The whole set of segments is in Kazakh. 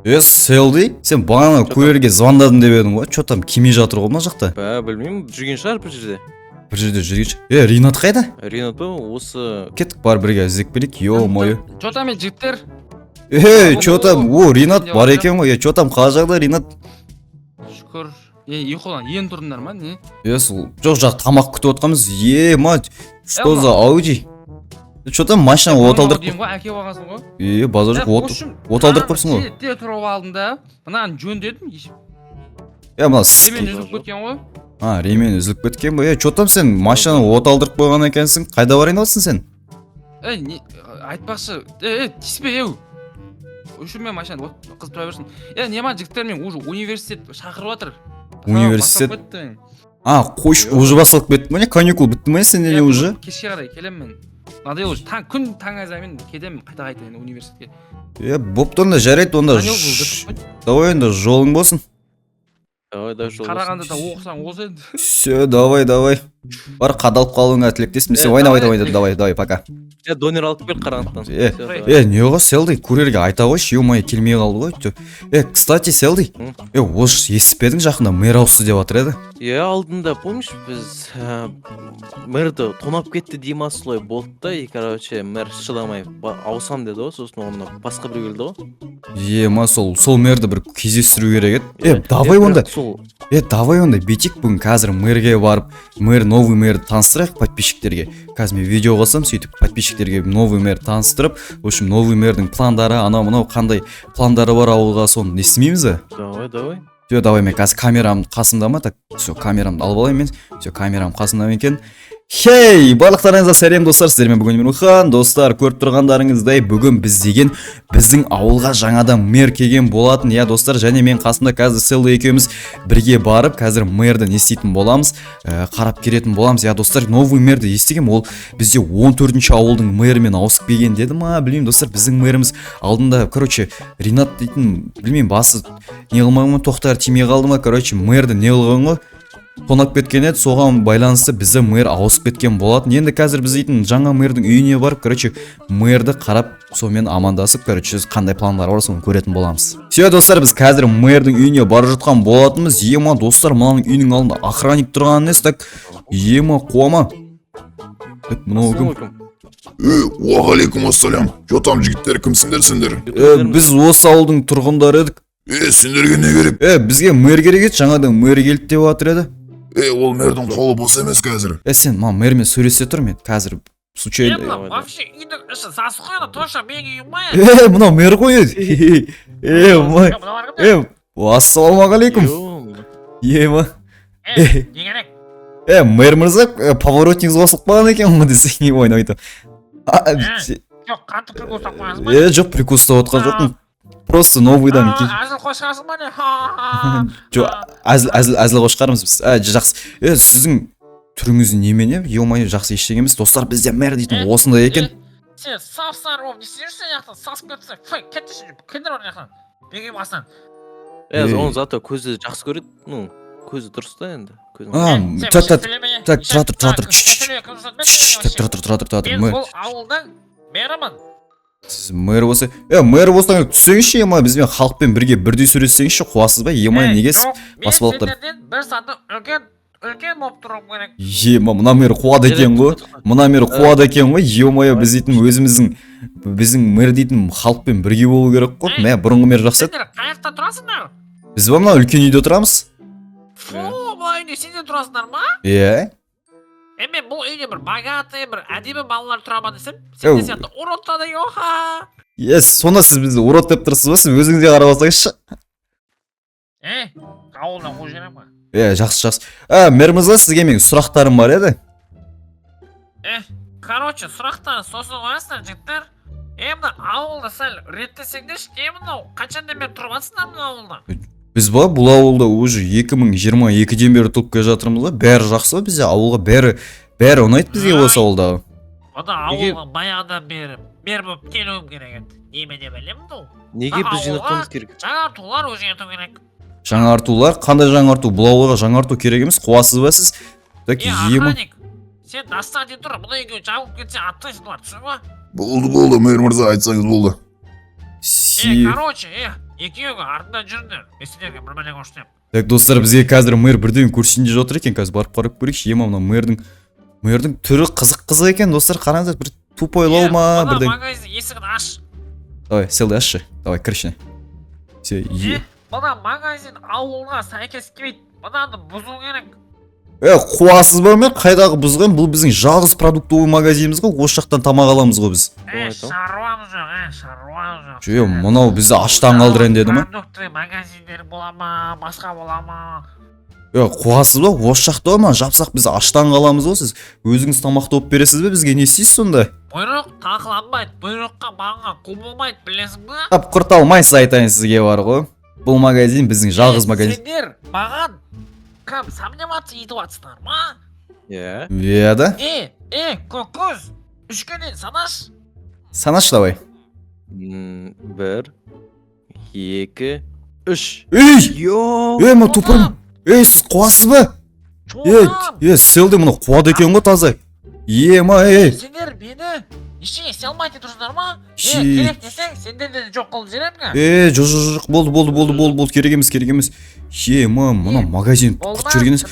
Селди, сен бағана курьерге звондадым деп едің ғой. Чо там кеме жатыр ғой мына жақта? Білмеймін, жүрген шығар бір жерде. Бір жерде жүргенші. Ринат қайда? Ринат па, осы... Кеттік бар бірге іздеп келейік. Ё-моё. Чо там жігіттер? Чо там? Ринат бар екен ғой. Чо там қала жағда Ринат? Шүкір. Ұйқыдан ең тұрдыңдар ма, не? Жоқ, тамақ күтіп отқанбыз. Мать, что за Ауди? Чо там машина от алдырып? Деймін ғой, әке бағасың ғой. Базар жоқ, от алдырып қойсың ғой. Те тұрып алдым да, мынаны жөндедім. Мына Ремен үзіліп кеткен ғой. Ремен үзіліп кеткен бе? Чо там сен машинаны от алдырып қойған екенсің? Қайда барайын отсың сен? Айтпақшы, тиіспе, үшін мен машинаны қыз тұра берсін. Нема жігіттер мен уже университет шақырып жатыр. Университет? Қойш, уже басылып кетті ме? Каникул бітті ме сен не уже? Кешке қарай келем мен. Надел уже күн таң азаймен кетемін қайта университетке. Бопты онда жарайды онда. Давай онда жолың болсын. Давай жол болсын. Қарағанда да оқысаң осы енді. Все, давай. Бар қадалып қалуыңа тілектеспін. Сен ойнап, давай, пока. Донер алып кел қарағандықтан. Не ғой Селди, курьерге айта қойшы, ё-моё келмей қалды ғой. Кстати, Селди, осы естіпедің жақында мэр ауысты деп жатыр еді. Алдында, помнишь, біз мэрді тонап кетті дейміз солай болды да, и короче мэр шыдамай ауысам деді ғой, сосын оны басқа бір келді ғой. Сол мэрді бір кездестіру керек еді. Давай онда бетик бүгін қазір мэрге барып, новый мэрді таныстырайық подписчиктерге. Қазір мен видео қосам, сөйтіп подписчиктерге новый мэр таныстырып, в общем, новый мэрдің пландары, анау қандай пландары бар ауылға, соны естімейміз бе? Давай мен қазір камерам қасында ма? Так, все, камерамды алып алайын мен. Все, камерам қасында екен. Хей, барлықтарыңызға сәлем достар, сіздермен бүгін Мирхан. Достар, көріп тұрғандарыңыздай бүгін біздің ауылға жаңадан мэр келген болатын. Достар, және мен қасында қазір Селди екеуміз бірге барып, қазір мэрді не істейтін боламыз, қарап келетін боламыз. Достар, новый мэрді естігем, ол бізде 14-ші ауылдың мэрімен ауысып келген деді ма? Білмеймін, достар, біздің мэріміз алдында, короче, Ринат дейтін, білмеймін, басы не қылмаған ма, тоқтар тимей қалды ма, короче, мэрді не қылған ғой? Тонап кеткен еді, соған байланысты бізді мэр ауысып кеткен болатын. Енді қазір біз дейтін жаңа мэрдің үйіне барып, короче, мэрді қарап, сонымен амандасып, короче, қандай пландар бар, соны көретін боламыз. Все, достар, біз қазір мэрдің үйіне барып жатқан болатынбыз. Достар, мынаның үйінің алдында охранник тұрған несі, так, қуама. Так, мынау кім? Уағалейкум ассалям. Жо там жігіттер, кімсіңдер сендер? Біз осы ауылдың тұрғындары едік. Сендерге не керек? Бізге мэр керек еді, жаңадан мэр келді деп жатыр еді. Ол мэрдің қолы бос емес қазір. Сен мэрмен сөйлесе тұр, мен қазір случайно. Вообще үйдің іші засухано, тоша мен үйім ма? Мынау мэр ғой еді. Ассалаумағалейкум. Не керек? Мэр мырза, поворотник қосылып қалған екен ғой десе, не ойнайды. Жоқ, қатты прикол ұстап қойасың ба? Жоқ, прикол ұстап отқан жоқпын. Просто новыйдан әзіл қошқарсың ба не? Жоқ, әзіл қошқармыз біз. Жақсы. Сіздің түріңіз немене? Ё-моё, жақсы ештеңе емес. Достар, бізде мэр дейтін осындай екен. Сен сап-сары болып не істейсің яқтан? Сасып кетсің. Фай, кетші, кіндір ор яқтан. Бегем астан. Оны зато көзі жақсы көреді. Ну, көзі дұрыс та енді. Тұра. Мен бұл ауылдың мэрімін. Сіз мэр болса, мэр болсаң түсіңізші, бізбен халықпен бірге бірдей сөйлессеңізші, қуасыз ба? Неге бас балықтар? Мен сендерден бір саты үлкен болып тұрым керек. Мына мэр қуады екен ғой. Ё-моё, біз дейтін біздің мэр дейтін халықпен бірге болу керек қой. Бұрынғы мэр жақсы еді. Сендер қаяқта тұрасыңдар? Біз мына үлкен үйде тұрамыз. Бұл үйде сендер тұрасыңдар ма? Мен бұл үйде бір богатый, бір әдемі балалар тұра ма десем, сен де сияқты уродтады йоха. Сонда сіз бізді урод деп тұрсыз ба? Сіз өзіңізге қарап алсаңызшы. Ауылдан қой жерем ба? Жақсы. Мэр мырза, сізге менің сұрақтарым бар еді. Короче, сұрақтары сосын қоясыңдар жігіттер. Мына ауылды сәл реттесеңдерші, мынау қашанда мен тұрып жатсыңдар мына ауылда? Біз бұл ауылда уже 2022-ден бері тұрып келе жатырмыз ба? Бәрі жақсы ба бізде? Ауылға бәрі ұнайды бізге осы ауылдағы. Ода ауылға баяғыдан бері болып келуім керек еді. Неме деп білемін ол? Неге біз жинақтауымыз керек? Жаңартулар өзгерту керек. Жаңартулар? Қандай жаңарту? Бұл ауылға жаңарту керек емес, қуасыз ба сіз? Охранник, сен дастан дей тұр, мұны үйге жауып кетсе аттайсың бар, түсің ба? Болды, мэр мырза, айтсаңыз болды. Короче, екеуі артынан жүріңдер. Мен сендерге бір бәле көрсетемін. Так достар, бізге қазір мэр бірден көрсетейін деп жатыр екен. Қазір барып қарап көрейікші. Ема мына мэрдің түрі қызық екен достар. Қараңыздар, бір тупойлау ма Мына бірден. магазин есігін аш. Давай, селді ашшы. Давай, кір ішіне. Все, Мына магазин ауылға сәйкес келмейді. Мынаны бұзу керек. қуасыз ба мен қайдағы бұзған? Бұл біздің жалғыз продуктовый магазиніміз ғой. Осы жақтан тамақ аламыз ғой біз. Шаруамыз жоқ, шаруамыз жоқ. Жо, мынау бізді аштан қалдырайын деді ма? Продукты магазиндер бола ма, басқа бола ма? Қуасыз ба? Осы жақта ма? Жапсақ біз аштан қаламыз ғой сіз. Өзіңіз тамақ тауып бересіз бе бізге? Не істейсіз сонда? Бұйрық талқыланбайды, бұйрыққа бағынған қу болмайды, білесің бе? Құрталмайсыз айтайын сізге бар ғой. Бұл магазин біздің жалғыз магазин. Сендер маған кім сомневаться етіп жатсыңдар ма? Иә. Да? Көкөз, үшкенен санаш. Санаш давай. 1 2 3. Ей, ма тупым. Сіз қуасыз ба? Селді мұны қуады екен ғой таза. Ма, Сендер мені ештеңе істей алмайды тұрсыңдар ма? Керек десең сендерді жоқ қылып жіберемін. Жоқ, болды, керек емес. Ма, мына магазин құт жүрген емес.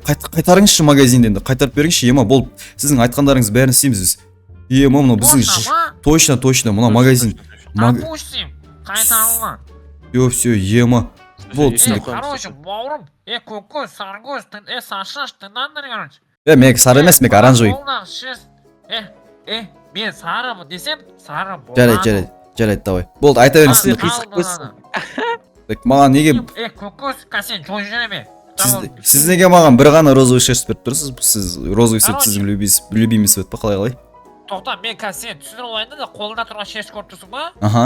Қайтарыңызшы магазинден, қайтарып беріңізші. Ма, болды, сіздің айтқандарыңыз бәрін істейміз біз. Ма, мына біздің точно, мына магазин. Допустим, қайтарылма. Все, ма. Болды, түсіндік. Короче, бауырым, көкөз, саргөз, саршаш, тыңдаңдар, короче. Мен сары емес, мен оранжевый. Мен сары десем, сары болады. Жарайды, давай. Болды, айта беріңіз. Маған неге... көкөз, сен жой жүреме. Сіз неге маған бір ғана розовый шерсть беріп тұрсыз? Сіз розовый цвет сіздің любимый цвет па, қалай? Тоқта, мен сен түсіндіріп алайын да қолында тұрған шерсть көріп тұрсың ба? Аха.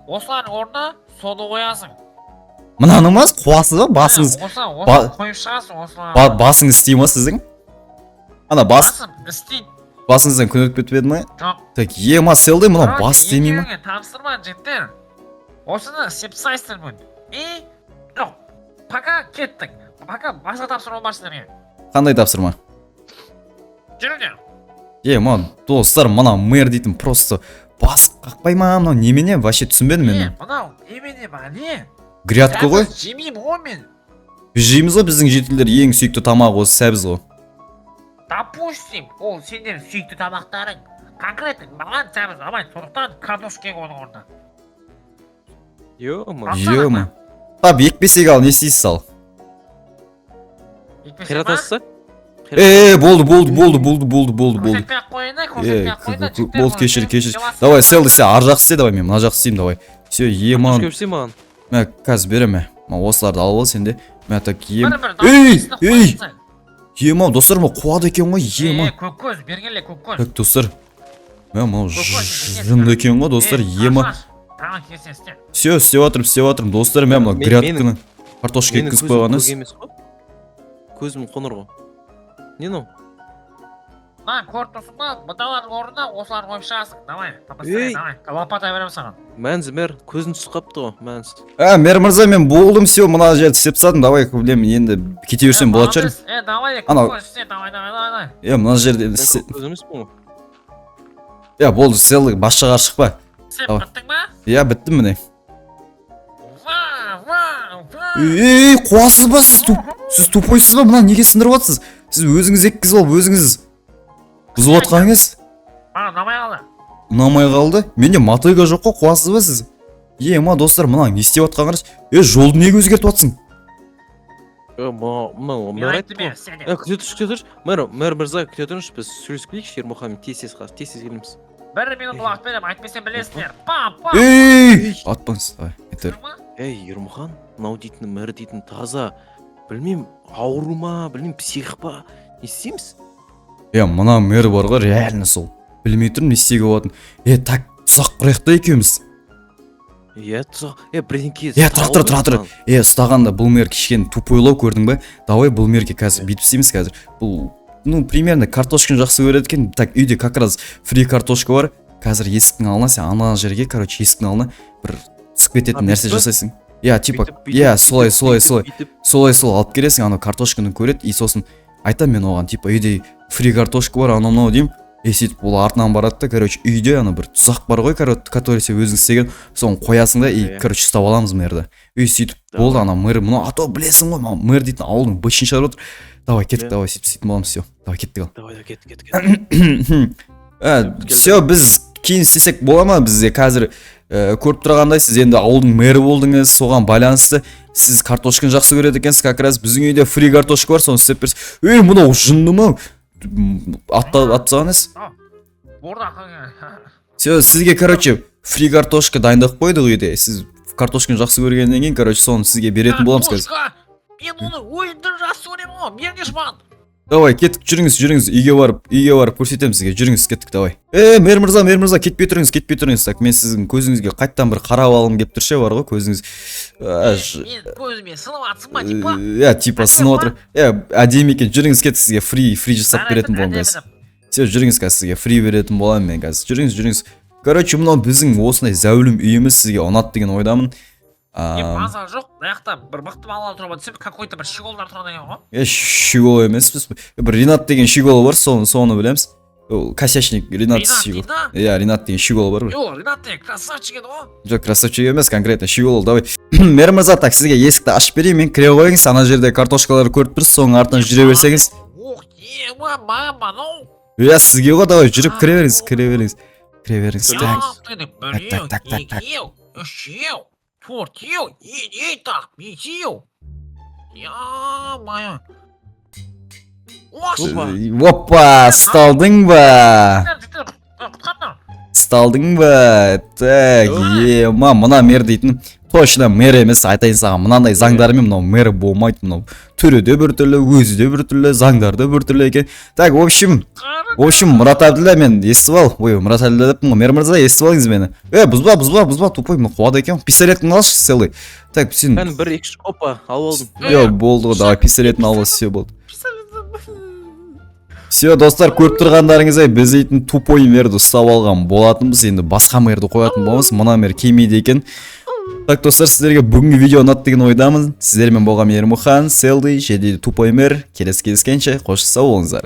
Осылардың орнына соны қоясың. Мынаны ма? Қуасыз ба? Басыңыз... Осыны қойып шығасың осыларға. Басыңыз істей ма сіздің? Ана Басым істейді. Басыңыздан күн өтіп кетпеді ма? Жоқ. Так, ма селді, мұна бас істемей ма? Екеуіңе тапсырма жеттер. Осыны істеп тастайсыздар бүгін. Жоқ, пока кеттік. Пока басқа тапсырма бар сіздерге. Қандай тапсырма? Жүріңдер. Ма, достар, мына мэр дейтін просто бас қақпай ма? Мынау немене? Вообще түсінбедім мен. Мынау немене ба, не? Грядка ғой? Жемеймін ғой мен. Біз жейміз ғой, біздің жителер ең сүйікті тамақ осы сәбіз ғой. Допустим, ол сендер сүйікті тамақтарың. Конкретно маған сәбіз алмай, сондықтан картошка оның орнына. Ё-ма. Тап, екпесек ал, не істейсіз ал? Қиратасыз? Болды. Көрсетпей-ақ қойын. Болды, кешір. Давай, селді істе, ар жақсы істе, давай, мен мына жақсы істеймін, давай. Все, маған. Көпсей маған. Мә, қазір береме. Осыларды алып ал сенде. Мә, так, ма, достар, ма, қуады екен ғой, ма. Көкөз, бергенле көкөз. Так, достар. Мә, мау, жынды екен ғой, достар, ма. Все, істеп атырым, достар, мә, мына грядканы. Картошка еккізіп қойғаныз. Көзім қоныр ғой. Не ну? Көріп тұрсың ба, бұдалардың орнына осыларды қойып шығасың. Давай, давай, лопата беремін саған. Мәнзі, мэр, көзін түсіп қапты ғой, мәнзі. Мэр мырза, мен болдым, все, мына жерді істеп тастадым, давай, білемін, енді кете берсем болады шығар. Давай, көкөз істе, давай. Мына жерде... Көзіміз бұл ғой. Болды, селді, басшаға шықпа. Сен біттің ба? Біттім міне. Қуасыз ба, сіз тупойсыз ба, мына неге сындырып атсыз? Сіз өзіңіз еккізіп алып, өзіңіз бұзып атқаныңыз? Ұнамай қалды? Менде мотыга жоқ қой, қуасыз ба сіз? Ма, достар, мына не істеп атқаныңыз? Жолды неге өзгертіп атсың? Мэр айтты ма? Күте тұрш. Мэр мырза, күте тұрш, біз сөйлесіп келейікші, Ермұхамин, тез келеміз. 1 минут уақыт берем, айтпесем білесіңдер. Атпаңыз, давай, айтыр. Ермұхан, мынау дейтін, мэр дейтін таза, білмейм, ауру ма, білмейм, псих па, не істейміз? Мына мэр бар ғой, реально сол. Білмей тұрмын, не істеуге болатын. Так, тұзақ құрайық та екеуміз. Тұзақ, бірдеңке... Тұра. Ұстағанда бұл мэр кішкен тупойлау көрдің ба? Давай бұл мерге қазір бүйтіп істейміз қазір. Бұл, примерно картошканы жақсы көреді екен. Так, үйде как раз фри картошка бар. Қазір есіктің алдына, сен ана жерге, есіктің алдына бір сықып кететін нәрсе жасайсың. Солай алып келесің, ана картошканы көреді, и сосын айтам мен оған, үйде фри картошка бар, анау деймін. Сөйтіп ол артынан барады да, короче, үйде ана бір тұзақ бар ғой, который сен өзің істеген, соны қоясың да, и, короче, ұстап аламыз мэрді. Сөйтіп болды ана мэр, мына ато білесің ғой, мэр дейтін ауылдың бытшын шығарып отыр. Давай кеттік, давай сөйтіп боламыз, все. Давай кеттік ал. Давай кет. Все, біз кейін істесек бола ма? Бізде қазір көріп тұрғандай, сіз енді ауылдың мэрі болдыңыз, соған байланысты сіз картошканы жақсы көреді екенсіз, как раз біздің үйде фри картошка бар, соны істеп берсіз. Мынау жынды ма? Атсағаныз? Burada. Все, сізге, короче, фри картошка дайындап қойдық үйде. Сіз картошканы жақсы көргеннен кейін, короче, соны сізге беретін боламыз қазір. Мен оны ойынды жақсы көремін ғой, беріңізші маған. Давай, кеттік, жүріңіз, үйге барып көрсетемін сізге, жүріңіз, кеттік, давай. Мэр мырза, кетпей тұрыңыз, так, мен сіздің көзіңізге қайттан бір қарап алғым келіп тұршы бар ғой, көзіңіз. Мен көзіме сынып атсың ба, типа сынып отыр. Әдемі екен, жүріңіз, кеттік, сізге фри жасап беретін болам қазір. Все, жүріңіз қазір, сізге фри беретін болам мен қазір, жүріңіз. Короче, мынау біздің осындай зәулім үйіміз сізге ұнат деген ойдамын. Маза жоқ, маяқта бір мықты балалар тұрады десем, какой-то бір щеголдар тұрады екен ғой. Щегол емеспіз. Бір Ринат деген щегол бар, соны білеміз. Косячник Ринат щегол. Ринат деген щегол бар. Ринат деген красавчик еді ғой. Жоқ, красавчик емес, конкретно щегол, давай. Мэр мырза, так, сізге есікті ашып берейін, мен кіре қойыңыз, ана жерде картошкалар көріп тұрсыз, соның артынан жүре берсеңіз. Мама, сізге ғой, давай, жүріп кіре беріңіз. Опа, сталдың ба? Так, мына мэр дейтін, точно мэр емес, айтайын саған, мынандай заңдарымен мынау мэр болмайды, мынау түрі де бір түрлі, өзі де бір түрлі, заңдары да бір түрлі екен. Так, в общем, Мұрат Әбділда, мен естіп ал. Мұрат Әбділда деппін ғой, мэр мырза, естіп алыңыз мені. Бұзба, тупой, мен қуады екен. Пистолетін алшы, целый. Так, сен... Мен бір екі опа, алып алдым. Болды ғой, давай, пистолетін алып, все болды. Все, достар, көріп тұрғандарыңыз, біз дейтін тупой мэрді ұстап алған болатынбыз, енді басқа мэрді қоятын боламыз, мына мэр келмейді екен. Так, достар, сіздерге бүгінгі видео ұнатты деген ойдамын. Сіздермен болған Ермұхан, Селдей, және тупой мэр. Келесі кездескенше, қош сау болыңыздар.